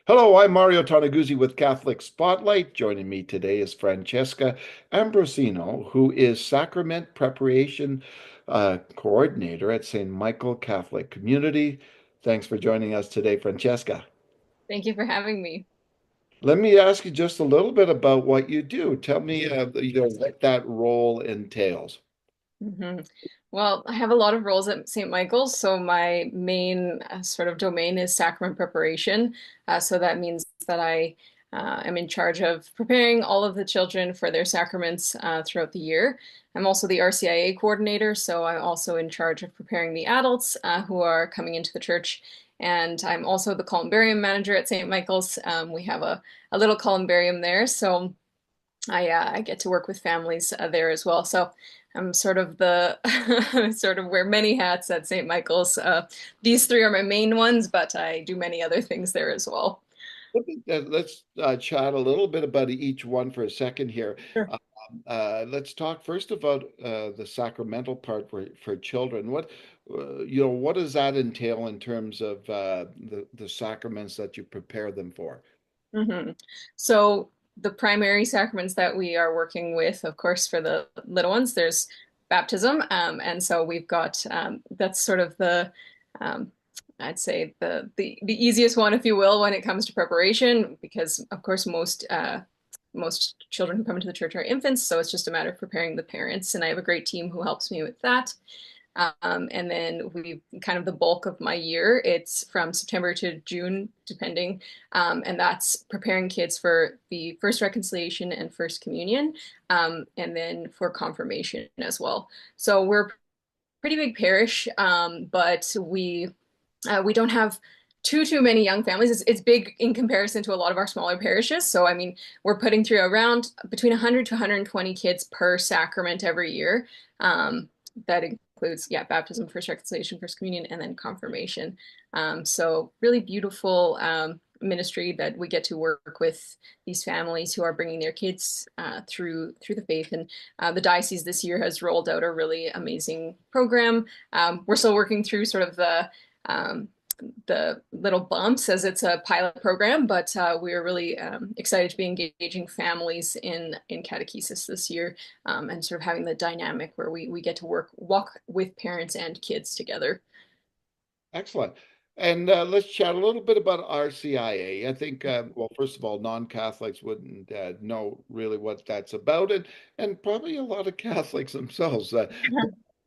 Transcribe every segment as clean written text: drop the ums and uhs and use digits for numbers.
Hello, I'm Mario Toneguzzi with Catholic Spotlight. Joining me today is Francesca Ambrosino, who is Sacrament Preparation Coordinator at St. Michael Catholic Community. Thanks for joining us today, Francesca. Thank you for having me. Let me ask you just a little bit about what you do. Tell me, what that role entails. hmm Well, I have a lot of roles at St. Michael's, so my main sort of domain is sacrament preparation. So that means that I am in charge of preparing all of the children for their sacraments throughout the year. I'm also the RCIA coordinator, so I'm also in charge of preparing the adults who are coming into the church. And I'm also the columbarium manager at St. Michael's. We have a little columbarium there, so I get to work with families there as well. So I'm sort of the sort of wear many hats at St. Michael's. These three are my main ones, but I do many other things there as well. Let's chat a little bit about each one for a second here. Sure. Let's talk first about the sacramental part for children. What does that entail in terms of the sacraments that you prepare them for? hmm So the primary sacraments that we are working with, of course, for the little ones, there's baptism, and so we've got that's sort of the um, I'd say the easiest one, if you will, when it comes to preparation, because of course most children who come into the church are infants, so it's just a matter of preparing the parents, and I have a great team who helps me with that. And then we kind of the bulk of my year, it's from September to June, depending. And that's preparing kids for the first reconciliation and first communion, and then for confirmation as well. So we're a pretty big parish, but we don't have too many young families. It's big in comparison to a lot of our smaller parishes. So I mean, we're putting through around between 100 to 120 kids per sacrament every year. That includes, yeah, baptism, first reconciliation, first communion, and then confirmation. So really beautiful ministry that we get to work with these families who are bringing their kids through the faith. And the diocese this year has rolled out a really amazing program. We're still working through sort of um, the little bumps as it's a pilot program, but we are really excited to be engaging families in catechesis this year, and sort of having the dynamic where we get to walk with parents and kids together. Excellent. And let's chat a little bit about RCIA. I think, well, first of all, non-Catholics wouldn't know really what that's about, and probably a lot of Catholics themselves don't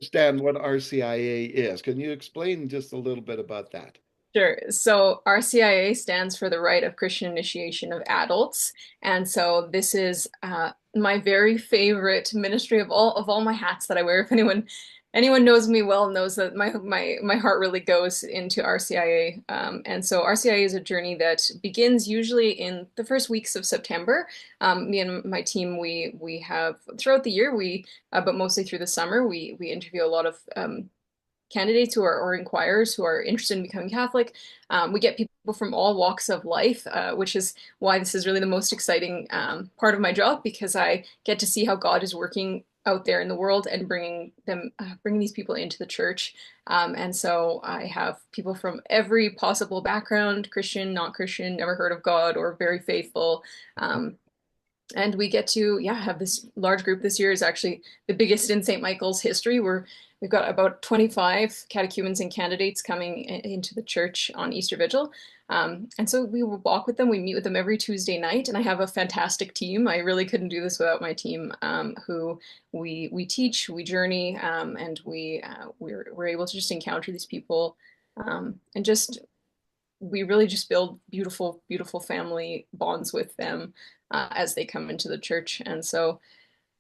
understand what RCIA is. Can you explain just a little bit about that? Sure. So RCIA stands for the Rite of Christian Initiation of Adults, and so this is my very favorite ministry of all my hats that I wear. If anyone knows me well knows that my heart really goes into RCIA, and so RCIA is a journey that begins usually in the first weeks of September. Me and my team we have throughout the year but mostly through the summer we interview a lot of candidates who are or inquirers who are interested in becoming Catholic. We get people from all walks of life, which is why this is really the most exciting part of my job because I get to see how God is working out there in the world and bringing these people into the church. And so I have people from every possible background, Christian, not Christian, never heard of God, or very faithful. And we get to, yeah, have this large group. This year is actually the biggest in St. Michael's history. We've got about 25 catechumens and candidates coming into the church on Easter Vigil. And so we will walk with them. We meet with them every Tuesday night, and I have a fantastic team. I really couldn't do this without my team, who we teach, we journey, and we're able to just encounter these people, and just we really just build beautiful family bonds with them as they come into the church. And so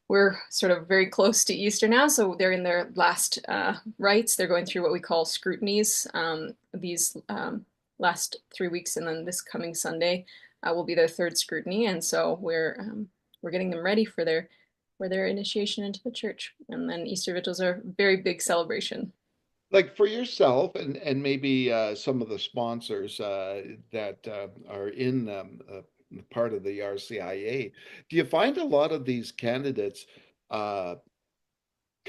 we're sort of very close to Easter now. So they're in their last rites. They're going through what we call scrutinies these last 3 weeks. And then this coming Sunday will be their third scrutiny. And so we're getting them ready for their initiation into the church. And then Easter vigils are a very big celebration. Like for yourself and maybe some of the sponsors that are in part of the RCIA, do you find a lot of these candidates uh,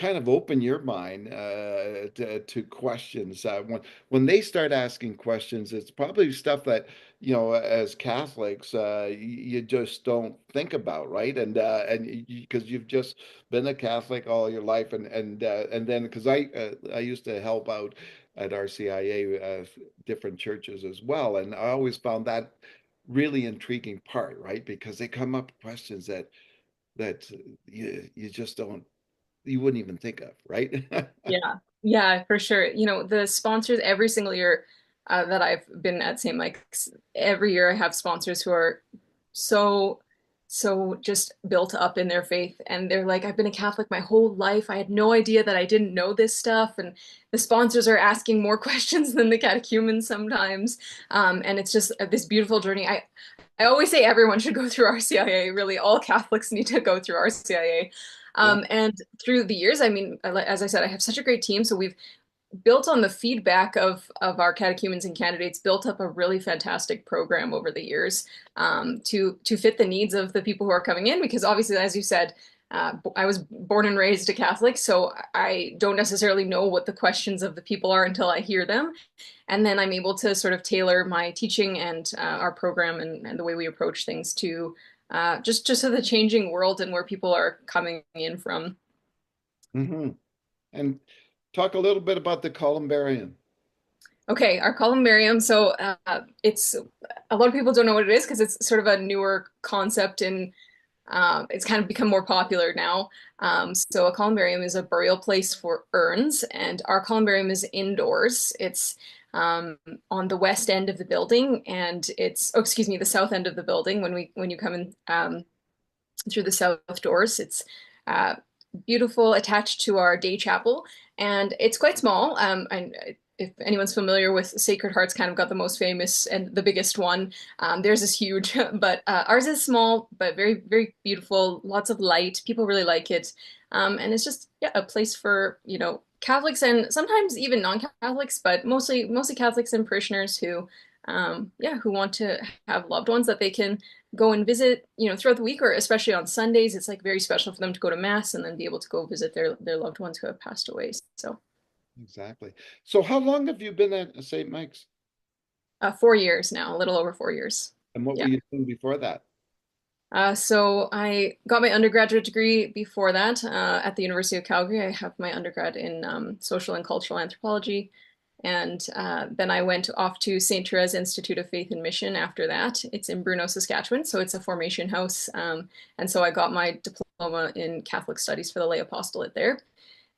kind of open your mind to questions. When they start asking questions, it's probably stuff that, as Catholics, you just don't think about, right? And because you've just been a Catholic all your life, and then because I used to help out at RCIA, different churches as well, and I always found that really intriguing part, right? Because they come up with questions that you just don't, you wouldn't even think of, right? Yeah, yeah, for sure. You know, the sponsors every single year that I've been at St. Mike's, every year I have sponsors who are so, so just built up in their faith. And they're like, I've been a Catholic my whole life. I had no idea that I didn't know this stuff. And the sponsors are asking more questions than the catechumens sometimes. And it's just this beautiful journey. I always say everyone should go through RCIA. Really, all Catholics need to go through RCIA. Yeah. And through the years, I mean, as I said, I have such a great team. So we've built on the feedback of our catechumens and candidates, built up a really fantastic program over the years to fit the needs of the people who are coming in. Because obviously, as you said, I was born and raised a Catholic, so I don't necessarily know what the questions of the people are until I hear them. And then I'm able to sort of tailor my teaching and our program and the way we approach things to just to the changing world and where people are coming in from. Hmm. And talk a little bit about the columbarium. Okay, our columbarium. So it's a lot of people don't know what it is because it's sort of a newer concept and it's kind of become more popular now. So a columbarium is a burial place for urns, and our columbarium is indoors. It's on the west end of the building, and it's oh, excuse me, the south end of the building. When you come in through the south doors, it's uh, beautiful, attached to our day chapel, and it's quite small. And if anyone's familiar with Sacred Heart's kind of got the most famous and the biggest one. Theirs is huge, but ours is small, but very, very beautiful. Lots of light. People really like it. And it's just, yeah, a place for, Catholics and sometimes even non-Catholics, but mostly Catholics and parishioners who, yeah, who want to have loved ones that they can go and visit, throughout the week or especially on Sundays. It's like very special for them to go to mass and then be able to go visit their loved ones who have passed away. So, Exactly. So how long have you been at St. Mike's? 4 years now, a little over 4 years. And what were Yeah. you doing before that? So I got my undergraduate degree before that at the University of Calgary. I have my undergrad in social and cultural anthropology. And then I went off to St. Therese Institute of Faith and Mission after that. It's in Bruno, Saskatchewan, so it's a formation house. And so I got my diploma in Catholic Studies for the lay apostolate there.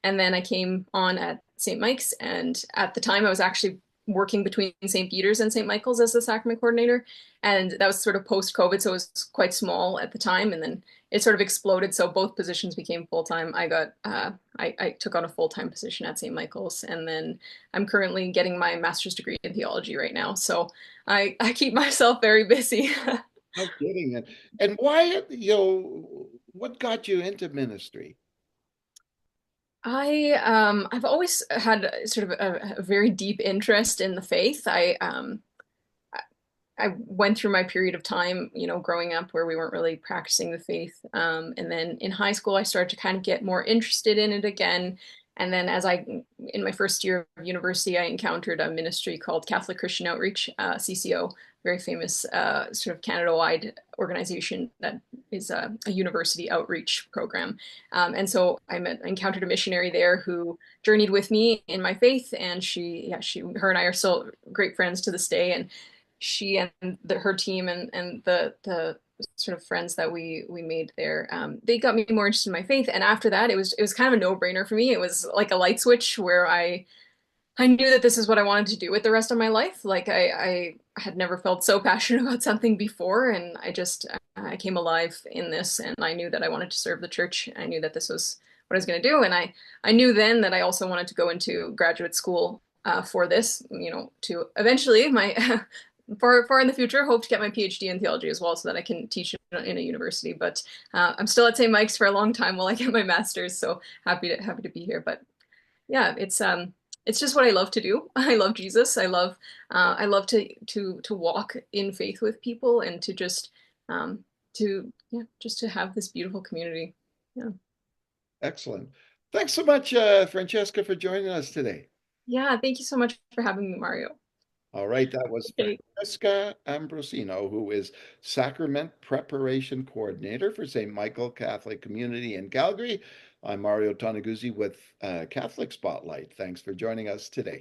And then I came on at St. Mike's, and at the time I was actually working between St. Peter's and St. Michael's as the sacrament coordinator. And that was sort of post-COVID, so it was quite small at the time. And then it sort of exploded, so both positions became full-time. I took on a full-time position at St. Michael's, and then I'm currently getting my master's degree in theology right now. So I keep myself very busy. No kidding. And why, what got you into ministry? I've always had sort of a very deep interest in the faith. I went through my period of time, growing up where we weren't really practicing the faith. And then in high school, I started to kind of get more interested in it again. And then in my first year of university, I encountered a ministry called Catholic Christian Outreach, CCO, very famous sort of Canada-wide organization that is a university outreach program. And so encountered a missionary there who journeyed with me in my faith, and her and I are still great friends to this day. And she and her team and the sort of friends that we made there, they got me more interested in my faith. And after that, it was kind of a no-brainer for me. It was like a light switch where I knew that this is what I wanted to do with the rest of my life. Like I had never felt so passionate about something before, and I came alive in this, and I knew that I wanted to serve the church. I knew that this was what I was going to do, and I knew then that I also wanted to go into graduate school for this, to eventually my far in the future hope to get my PhD in theology as well, so that I can teach in a university. But I'm still at St. Mike's for a long time while I get my master's. So happy to be here. But yeah, it's just what I love to do. I love Jesus. I love to walk in faith with people and to just to yeah just to have this beautiful community. Yeah. Excellent. Thanks so much, Francesca, for joining us today. Yeah, thank you so much for having me, Mario. All right, that was Okay. Francesca Ambrosino, who is Sacrament Preparation Coordinator for St. Michael Catholic Community in Calgary. I'm Mario Toneguzzi with Catholic Spotlight. Thanks for joining us today.